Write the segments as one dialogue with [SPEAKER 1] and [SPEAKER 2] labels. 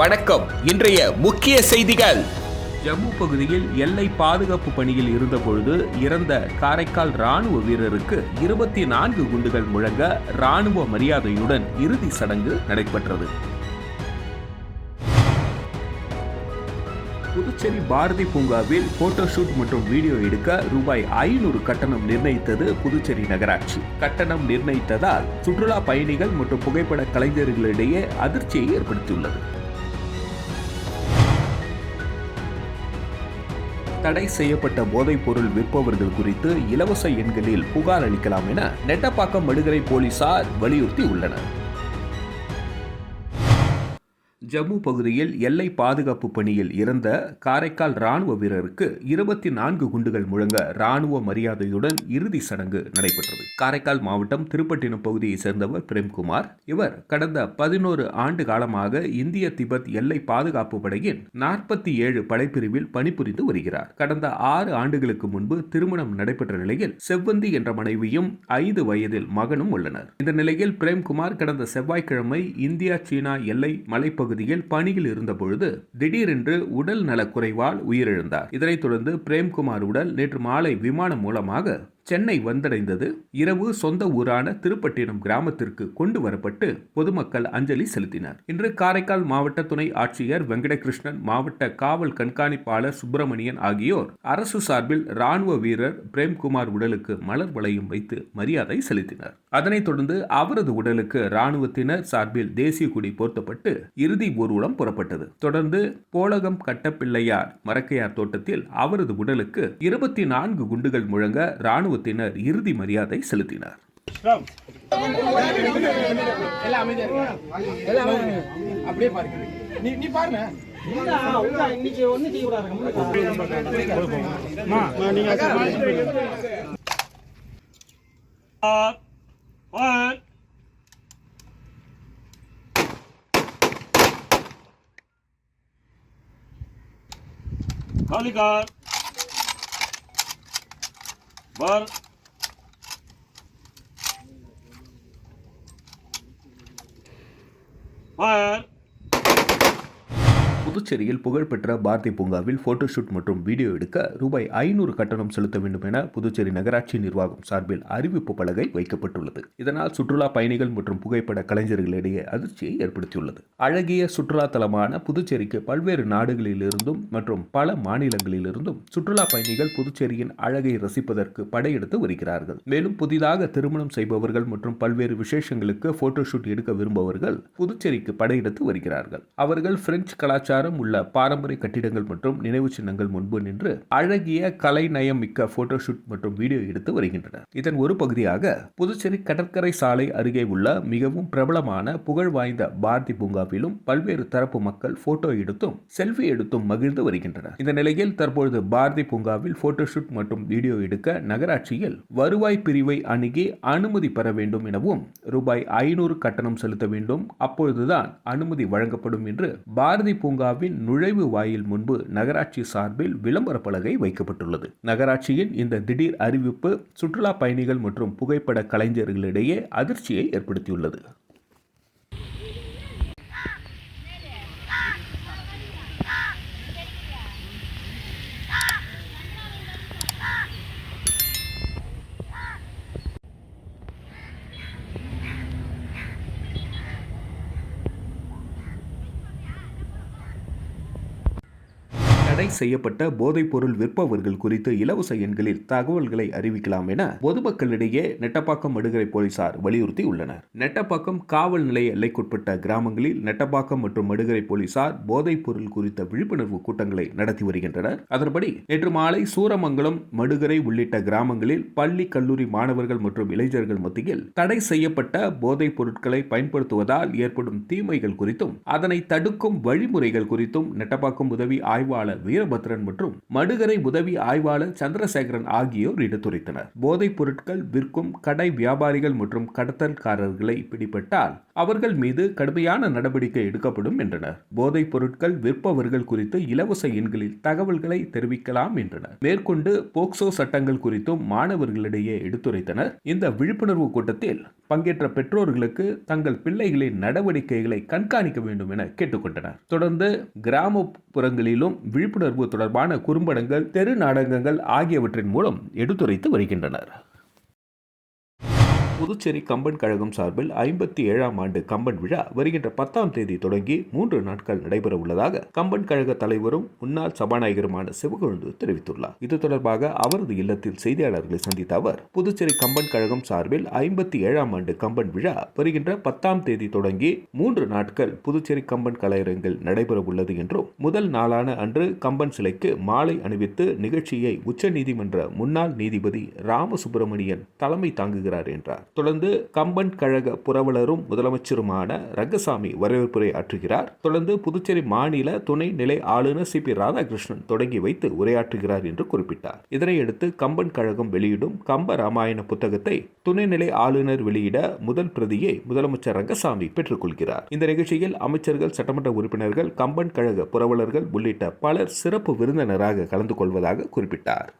[SPEAKER 1] வணக்கம். இன்றைய முக்கிய செய்திகள்.
[SPEAKER 2] ஜம்மு பகுதியில் எல்லை பாதுகாப்பு பணியில் இருந்தபொழுது இறந்த காரைக்கால் ராணுவ வீரருக்கு 24 குண்டுகள் முழங்க ராணுவ மரியாதையுடன் இறுதி சடங்கு நடைபெற்றது. புதுச்சேரி பாரதி பூங்காவில் போட்டோ ஷூட் மற்றும் வீடியோ எடுக்க ரூபாய் 500 கட்டணம் நிர்ணயித்தது புதுச்சேரி நகராட்சி. கட்டணம் நிர்ணயித்ததால் சுற்றுலா பயணிகள் மற்றும் புகைப்பட கலைஞர்களிடையே அதிர்ச்சியை ஏற்படுத்தியுள்ளது. தடை செய்யப்பட்ட போதைப் பொருள் விற்பவர்கள் குறித்து இலவச எண்களில் புகார் அளிக்கலாம் என நெட்டப்பாக்கம் மடுகரை போலீசார் வலியுறுத்தி உள்ளனர். ஜம்மு பகுதியில் எல்லை பாதுகாப்பு பணியில் இறந்த காரைக்கால் ராணுவ வீரருக்கு 24 குண்டுகள் முழங்க ராணுவ மரியாதையுடன் இறுதி சடங்கு நடைபெற்றது. காரைக்கால் மாவட்டம் திருப்பட்டினம் பகுதியை சேர்ந்தவர் பிரேம்குமார். இவர் கடந்த 11 ஆண்டு காலமாக இந்திய திபெத் எல்லை பாதுகாப்பு படையின் 47 படைப்பிரிவில் பணிபுரிந்து வருகிறார். கடந்த 6 ஆண்டுகளுக்கு முன்பு திருமணம் நடைபெற்ற நிலையில் செவ்வந்தி என்ற மனைவியும் 5 வயதில் மகனும் உள்ளனர். இந்த நிலையில் பிரேம்குமார் கடந்த செவ்வாய்க்கிழமை இந்தியா சீனா எல்லை மலைப்பகுதி பணியில் இருந்த பொழுது திடீரென்று உடல் நலக்குறைவால் உயிரிழந்தார். இதனைத் தொடர்ந்து பிரேம்குமார் உடல் நேற்று மாலை விமானம் மூலமாக சென்னை வந்தடைந்தது. இரவு சொந்த ஊரான திருப்பட்டினம் கிராமத்திற்கு கொண்டு வரப்பட்டு பொதுமக்கள் அஞ்சலி செலுத்தினர். இன்று காரைக்கால் மாவட்ட துணை ஆட்சியர் வெங்கடகிருஷ்ணன், மாவட்ட காவல் கண்காணிப்பாளர் சுப்பிரமணியன் ஆகியோர் அரசு சார்பில் ராணுவ வீரர் பிரேம்குமார் உடலுக்கு மலர் வளையம் வைத்து மரியாதை செலுத்தினர். அதனைத் தொடர்ந்து அவரது உடலுக்கு ராணுவத்தினர் சார்பில் தேசிய கொடி போர்த்தப்பட்டு இறுதி ஊர்வலம் புறப்பட்டது. தொடர்ந்து போலகம் கட்டப்பிள்ளையார் மரக்கையார் தோட்டத்தில் அவரது உடலுக்கு 24 குண்டுகள் முழங்க ராணுவ இறுதி மரியாதை செலுத்தினார். புதுச்சேரியில் புகழ்பெற்ற பாரதி பூங்காவில் போட்டோ ஷூட் மற்றும் வீடியோ எடுக்க ரூபாய் 500 கட்டணம் செலுத்த வேண்டும் என புதுச்சேரி நகராட்சி நிர்வாகம் சார்பில் அறிவிப்பு பலகை வைக்கப்பட்டுள்ளது. இதனால் சுற்றுலா பயணிகள் மற்றும் புகைப்பட கலைஞர்களிடையே அதிர்ச்சியை ஏற்படுத்தியுள்ளது. அழகிய சுற்றுலா தலமான புதுச்சேரிக்கு பல்வேறு நாடுகளிலிருந்தும் மற்றும் பல மாநிலங்களிலிருந்தும் சுற்றுலா பயணிகள் புதுச்சேரியின் அழகை ரசிப்பதற்கு படையெடுத்து வருகிறார்கள். மேலும் புதிதாக திருமணம் செய்பவர்கள் மற்றும் பல்வேறு விசேஷங்களுக்கு போட்டோ ஷூட் எடுக்க விரும்புபவர்கள் புதுச்சேரிக்கு படையெடுத்து வருகிறார்கள். அவர்கள் பிரெஞ்சு கலாச்சாரம் உள்ள பாரம்பரிய கட்டிடங்கள் மற்றும் நினைவு சின்னங்கள் முன்பு நின்று அழகிய கலை நயம் மிக்க போட்டோ ஷூட் மற்றும் வீடியோ எடுத்து வருகின்றனர். இதன் ஒரு பகுதியாக புதுச்சேரி கடற்கரை சாலை அருகே உள்ள மிகவும் பிரபலமான புகழ் வாய்ந்த பாரதி பூங்காவிலும் பல்வேறு தரப்பு மக்கள் போட்டோ எடுத்தும் செல்ஃபி எடுத்தும் மகிழ்ந்து வருகின்றனர். இந்த நிலையில் தற்பொழுது பாரதி பூங்காவில் போட்டோ ஷூட் மற்றும் வீடியோ எடுக்க நகராட்சியில் வருவாய் பிரிவை அணுகி அனுமதி பெற வேண்டும் எனவும் ரூபாய் 500 கட்டணம் செலுத்த வேண்டும், அப்பொழுதுதான் அனுமதி வழங்கப்படும் என்று பாரதி பூங்காவின் நுழைவு வாயில் முன்பு நகராட்சி சார்பில் விளம்பர பலகை வைக்கப்பட்டுள்ளது. நகராட்சியின் இந்த திடீர் அறிவிப்பு சுற்றுலா பயணிகள் மற்றும் புகைப்பட கலைஞர்களிடையே அதிர்ச்சியை ஏற்படுத்தியுள்ளது. தடை செய்யப்பட்ட போதைப் பொருள் விற்பவர்கள் குறித்து இலவச எண்களில் தகவல்களை அறிவிக்கலாம் என பொதுமக்களிடையே நெட்டப்பாக்கம் மடுகரை போலீசார் வலியுறுத்தி உள்ளனர். நெட்டப்பாக்கம் காவல் நிலைய எல்லைக்குட்பட்ட கிராமங்களில் நெட்டப்பாக்கம் மற்றும் மடுகரை போலீசார் போதைப் பொருள் குறித்த விழிப்புணர்வு கூட்டங்களை நடத்தி வருகின்றனர். அதன்படி நேற்று மாலை சூரமங்கலம், மடுகரை உள்ளிட்ட கிராமங்களில் பள்ளி, கல்லூரி மாணவர்கள் மற்றும் இளைஞர்கள் மத்தியில் தடை செய்யப்பட்ட போதைப் பொருட்களை பயன்படுத்துவதால் ஏற்படும் தீமைகள் குறித்தும் அதனை தடுக்கும் வழிமுறைகள் குறித்தும் நெட்டப்பாக்கம் உதவி ஆய்வாளர் வீரபத்ரன் மற்றும் மடுகரை உதவி ஆய்வாளர் சந்திரசேகரன் ஆகியோர் எடுத்துரைத்தனர். போதைப் பொருட்கள் விற்கும் கடை வியாபாரிகள் மற்றும் கடத்தல்காரர்களை பிடிபட்டால் அவர்கள் மீது கடுமையான நடவடிக்கை எடுக்கப்படும் என்றனர். போதைப் பொருட்கள் விற்பவர்கள் குறித்து இலவச எண்களில் தகவல்களை தெரிவிக்கலாம் என்றனர். மேற்கொண்டு போக்சோ சட்டங்கள் குறித்தும் மாணவர்களிடையே எடுத்துரைத்தனர். இந்த விழிப்புணர்வு கூட்டத்தில் பங்கேற்ற பெற்றோர்களுக்கு தங்கள் பிள்ளைகளின் நடவடிக்கைகளை கண்காணிக்க வேண்டும் என கேட்டுக்கொண்டனர். தொடர்ந்து கிராமப்புறங்களிலும் விழிப்புணர்வு தொடர்பான குறும்படங்கள், தெரு நாடகங்கள் ஆகியவற்றின் மூலம் எடுத்துரைத்து வருகின்றனர். புதுச்சேரி கம்பன் கழகம் சார்பில் 57ஆம் ஆண்டு கம்பன் விழா வருகின்ற 10ஆம் தேதி தொடங்கி 3 நாட்கள் நடைபெற உள்ளதாக கம்பன் கழக தலைவரும் முன்னாள் சபாநாயகருமான சிவக்கொழுந்து தெரிவித்துள்ளார். இது தொடர்பாக அவரது இல்லத்தில் செய்தியாளர்களை சந்தித்த அவர், புதுச்சேரி கம்பன் கழகம் சார்பில் 57ஆம் ஆண்டு கம்பன் விழா வருகின்ற 10ஆம் தேதி தொடங்கி 3 நாட்கள் புதுச்சேரி கம்பன் கலையரங்கில் நடைபெற உள்ளது என்றும், முதல் நாளான அன்று கம்பன் சிலைக்கு மாலை அணிவித்து நிகழ்ச்சியை உச்சநீதிமன்ற முன்னாள் நீதிபதி ராமசுப்பிரமணியன் தலைமை தாங்குகிறார் என்றார். தொடர்ந்து கம்பன் கழக புரவலரும் முதலமைச்சருமான ரங்கசாமி வரவேற்புரை ஆற்றுகிறார். தொடர்ந்து புதுச்சேரி மாநில துணை நிலை ஆளுநர் சி.பி. ராதாகிருஷ்ணன் தொடங்கி வைத்து உரையாற்றுகிறார் என்று குறிப்பிட்டார். இதனையடுத்து கம்பன் கழகம் வெளியிடும் கம்ப ராமாயண புத்தகத்தை துணைநிலை ஆளுநர் வெளியிட முதல் பிரதியை முதலமைச்சர் ரங்கசாமி பெற்றுக் கொள்கிறார். இந்த நிகழ்ச்சியில் அமைச்சர்கள், சட்டமன்ற உறுப்பினர்கள், கம்பன் கழக புரவலர்கள் உள்ளிட்ட பலர் சிறப்பு விருந்தினராக கலந்து கொள்வதாக குறிப்பிட்டார்.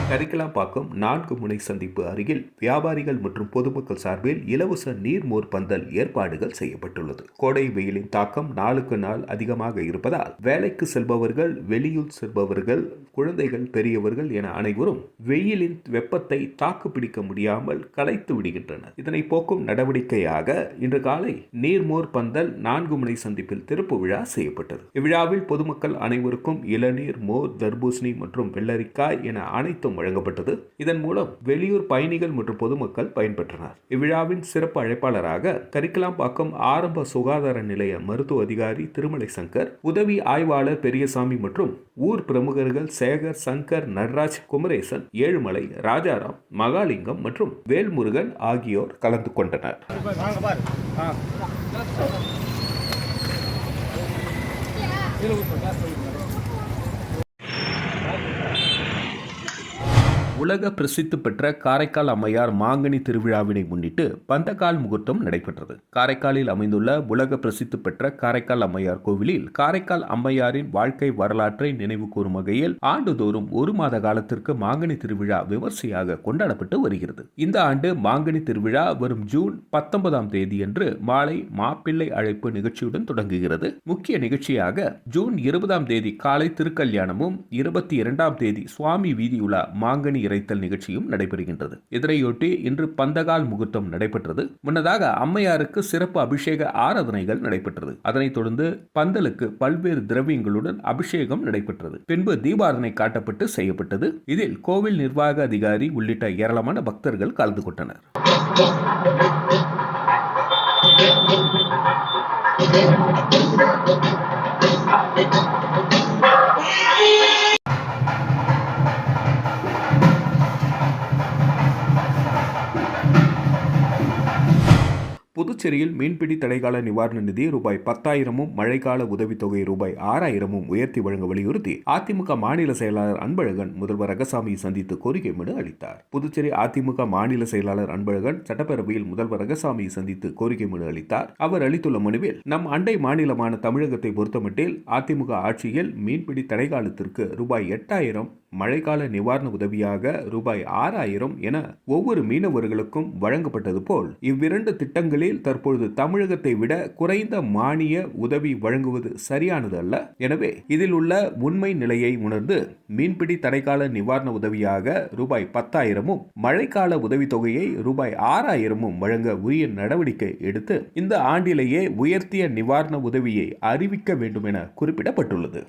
[SPEAKER 2] கரிக்கலாம்பாக்கம் 4 முனை சந்திப்பு அருகில் வியாபாரிகள் மற்றும் பொதுமக்கள் சார்பில் இலவச நீர்மோர் பந்தல் ஏற்பாடுகள் செய்யப்பட்டுள்ளது. கோடை வெயிலின் தாக்கம் நாளுக்கு நாள் அதிகமாக இருப்பதால் வேலைக்கு செல்பவர்கள், வெளியூர் செல்பவர்கள், குழந்தைகள், பெரியவர்கள் என அனைவரும் வெயிலின் வெப்பத்தை தாக்கு பிடிக்க முடியாமல் களைத்து விடுகின்றனர். இதனை போக்கும் நடவடிக்கையாக இன்று காலை நீர்மோர் பந்தல் 4 முனை சந்திப்பில் திறப்பு விழா செய்யப்பட்டது. இவ்விழாவில் பொதுமக்கள் அனைவருக்கும் இளநீர், மோர், தர்பூசணி மற்றும் வெள்ளரிக்காய் என அனைத்தும் வழங்கப்பட்டது. இதன் மூலம் வெளியூர் பயணிகள் மற்றும் பொதுமக்கள் பயன்பெற்றனர். இவ்விழாவின் சிறப்பு அழைப்பாளராக கரிக்கலாம்பாக்கம் ஆரம்ப சுகாதார நிலைய மருத்துவ அதிகாரி திருமலை சங்கர், உதவி ஆய்வாளர் பெரியசாமி மற்றும் ஊர் பிரமுகர்கள் சேகர், சங்கர், நடராஜ், குமரேசன், ஏழுமலை, ராஜாராம், மகாலிங்கம் மற்றும் வேல்முருகன் ஆகியோர் கலந்து கொண்டனர். உலக பிரசித்தி பெற்ற காரைக்கால் அம்மையார் மாங்கனி திருவிழாவினை முன்னிட்டு பந்தக்கால் முகூர்த்தம் நடைபெற்றது. காரைக்காலில் அமைந்துள்ள உலக பிரசித்தி பெற்ற காரைக்கால் அம்மையார் கோவிலில் காரைக்கால் அம்மையாரின் வாழ்க்கை வரலாற்றை நினைவு கூறும் வகையில் ஆண்டுதோறும் 1 மாத காலத்திற்கு மாங்கனி திருவிழா விமர்சையாக கொண்டாடப்பட்டு வருகிறது. இந்த ஆண்டு மாங்கனி திருவிழா வரும் ஜூன் 19ஆம் தேதியன்று மாலை மாப்பிள்ளை அழைப்பு நிகழ்ச்சியுடன் தொடங்குகிறது. முக்கிய நிகழ்ச்சியாக ஜூன் 20ஆம் தேதி காலை திருக்கல்யாணமும், 22ஆம் தேதி சுவாமி வீதியுலா மாங்கனி இறைத்தல் நிகழ்ச்சியும் நடைபெறுகின்றது. இதனையொட்டி இன்று பந்தகால் முகூர்த்தம் நடைபெற்றது. முன்னதாக அம்மையாருக்கு சிறப்பு அபிஷேக ஆராதனைகள் நடைபெற்றது. அதனைத் தொடர்ந்து பந்தலுக்கு பல்வேறு திரவியங்களுடன் அபிஷேகம் நடைபெற்றது. பின்பு தீபாராதனை காட்டப்பட்டு செய்யப்பட்டது. இதில் கோவில் நிர்வாக அதிகாரி உள்ளிட்ட ஏராளமான பக்தர்கள் கலந்து கொண்டனர். புதுச்சேரியில் மீன்பிடி தடைக்கால நிவாரண நிதி ரூபாய் 10,000-ம், மழைக்கால உதவித்தொகை ரூபாய் 6,000-ம் உயர்த்தி வழங்க வலியுறுத்தி அதிமுக மாநில செயலாளர் அன்பழகன் முதல்வர் ரங்கசாமியை சந்தித்து கோரிக்கை மனு அளித்தார். புதுச்சேரி அதிமுக மாநில செயலாளர் அன்பழகன் சட்டப்பேரவையில் முதல்வர் ரங்கசாமியை சந்தித்து கோரிக்கை மனு அளித்தார். அவர் அளித்துள்ள மனுவில், நம் அண்டை மாநிலமான தமிழகத்தை பொறுத்தமட்டில் அதிமுக ஆட்சியில் மீன்பிடி தடைக்காலத்திற்கு ரூபாய் 8,000, மழைக்கால நிவாரண உதவியாக ரூபாய் 6,000 என ஒவ்வொரு மீனவர்களுக்கும் வழங்கப்பட்டது போல் இவ்விரண்டு திட்டங்களில் தற்பொழுது தமிழகத்தை விட குறைந்த மானிய உதவி வழங்குவது சரியானது அல்ல. எனவே இதில் உள்ள உண்மை நிலையை உணர்ந்து மீன்பிடி தடைக்கால நிவாரண உதவியாக ரூபாய் 10,000-ம், மழைக்கால உதவித்தொகையை ரூபாய் 6,000-ம் வழங்க உரிய நடவடிக்கை எடுத்து இந்த ஆண்டிலேயே உயர்த்திய நிவாரண உதவியை அறிவிக்க வேண்டும் என குறிப்பிடப்பட்டுள்ளது.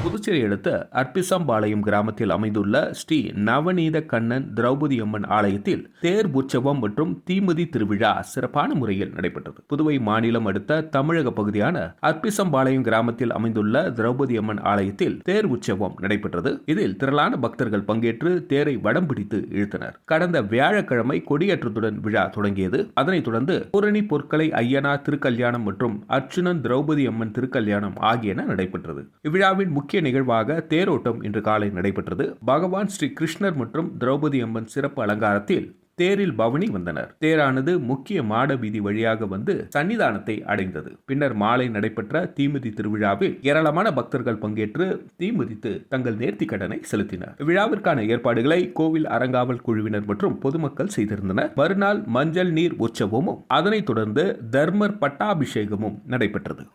[SPEAKER 2] புதுச்சேரி அடுத்த அற்பிசம்பாளையம் கிராமத்தில் அமைந்துள்ள ஸ்ரீ நவநீத கண்ணன் திரௌபதி அம்மன் ஆலயத்தில் தேர் உற்சவம் மற்றும் தீமிதி திருவிழா சிறப்பான முறையில் நடைபெற்றது. புதுவை மாநிலம் அடுத்த தமிழக பகுதியான அற்பிசம்பாளையம் கிராமத்தில் அமைந்துள்ள திரௌபதி அம்மன் ஆலயத்தில் தேர் உற்சவம் நடைபெற்றது. இதில் திரளான பக்தர்கள் பங்கேற்று தேரை வடம் பிடித்து இழுத்தனர். கடந்த வியாழக்கிழமை கொடியேற்றத்துடன் விழா தொடங்கியது. அதனைத் தொடர்ந்து பூரணி பொற்களை ஐயனார் திருக்கல்யாணம் மற்றும் அர்ச்சுனன் திரௌபதி அம்மன் திருக்கல்யாணம் ஆகியன நடைபெற்றது. இவ்விழாவின் முக்கிய நிகழ்வாக தேரோட்டம் இன்று காலை நடைபெற்றது. பகவான் ஸ்ரீ கிருஷ்ணர் மற்றும் திரௌபதி அம்மன் சிறப்பு அலங்காரத்தில் தேரில் பவனி வந்தனர். தேரானது முக்கிய மாட வீதி வழியாக வந்து சன்னிதானத்தை அடைந்தது. பின்னர் மாலை நடைபெற்ற தீமிதி திருவிழாவில் ஏராளமான பக்தர்கள் பங்கேற்று தீமிதித்து தங்கள் நேர்த்தி கடனை செலுத்தினர். விழாவிற்கான ஏற்பாடுகளை கோவில் அறங்காவல் குழுவினர் மற்றும் பொதுமக்கள் செய்திருந்தனர். மறுநாள் மஞ்சள் நீர் உற்சவமும் அதனைத் தொடர்ந்து தர்மர் பட்டாபிஷேகமும் நடைபெற்றது.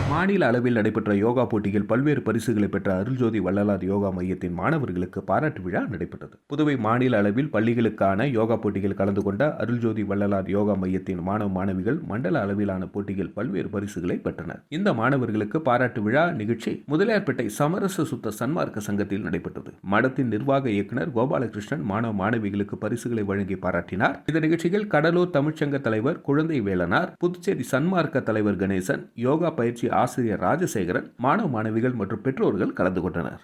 [SPEAKER 2] மாநில அளவில் நடைபெற்ற யோகா போட்டியில் பல்வேறு பரிசுகளை பெற்ற அருள்ஜோதி வள்ளலார் யோகா மையத்தின் மாணவர்களுக்கு பாராட்டு விழா நடைபெற்றது. புதுவை மாநில அளவில் பள்ளிகளுக்கான யோகா போட்டியில் கலந்து கொண்ட அருள்ஜோதி வள்ளலார் யோகா மையத்தின் மாணவ மாணவிகள் மண்டல அளவிலான போட்டியில் பல்வேறு பரிசுகளை பெற்றனர். இந்த மாணவர்களுக்கு பாராட்டு விழா நிகழ்ச்சி முதலியார்பேட்டை சமரச சுத்த சன்மார்க்க சங்கத்தில் நடைபெற்றது. மடத்தின் நிர்வாக இயக்குநர் கோபாலகிருஷ்ணன் மாணவ மாணவிகளுக்கு பரிசுகளை வழங்கி பாராட்டினார். இந்த நிகழ்ச்சியில் கடலூர் தமிழ்ச்சங்க தலைவர் குழந்தை வேலனார், புதுச்சேரி சன்மார்க்க தலைவர் கணேசன், யோகா பயிற்சி ஆசிரியர் ராஜசேகரன், மாணவ மாணவிகள் மற்றும் பெற்றோர்கள் கலந்து கொண்டனர்.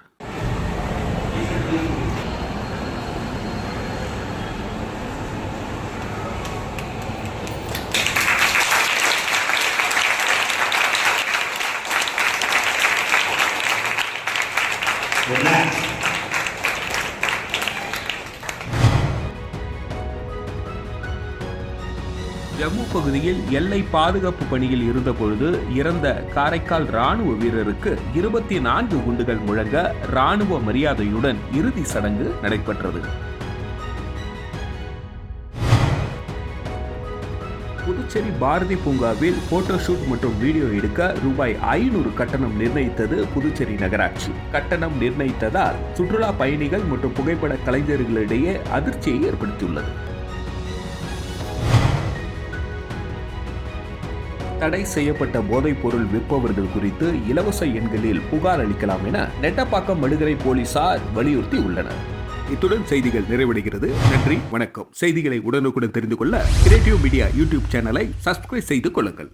[SPEAKER 2] ஜம்மு பகுதியில் எல்லை பாதுகாப்பு பணியில் இருந்தபொழுது இறந்த காரைக்கால் ராணுவ வீரருக்கு 24 குண்டுகள் முழங்க ராணுவ மரியாதையுடன் இறுதி சடங்கு நடைபெற்றது. புதுச்சேரி பாரதி பூங்காவில் போட்டோ ஷூட் மற்றும் வீடியோ எடுக்க ரூபாய் 500 கட்டணம் நிர்ணயித்தது புதுச்சேரி நகராட்சி. கட்டணம் நிர்ணயித்ததால் சுற்றுலா பயணிகள் மற்றும் புகைப்பட கலைஞர்களிடையே அதிர்ச்சியை ஏற்படுத்தியுள்ளது. தடை செய்யப்பட்ட போதைப் பொருள் விற்பவர்கள் குறித்து இலவச எண்களில் புகார் அளிக்கலாம் என நெட்டப்பாக்கம் மடுகரை போலீசார் வலியுறுத்தி உள்ளனர். இத்துடன் செய்திகள் நிறைவடைகிறது. நன்றி, வணக்கம். செய்திகளை உடனுக்குடன் தெரிந்து கொள்ள கிரியேட்டிவ் மீடியா யூடியூப் சேனலை சப்ஸ்கிரைப் செய்து கொள்ளுங்கள்.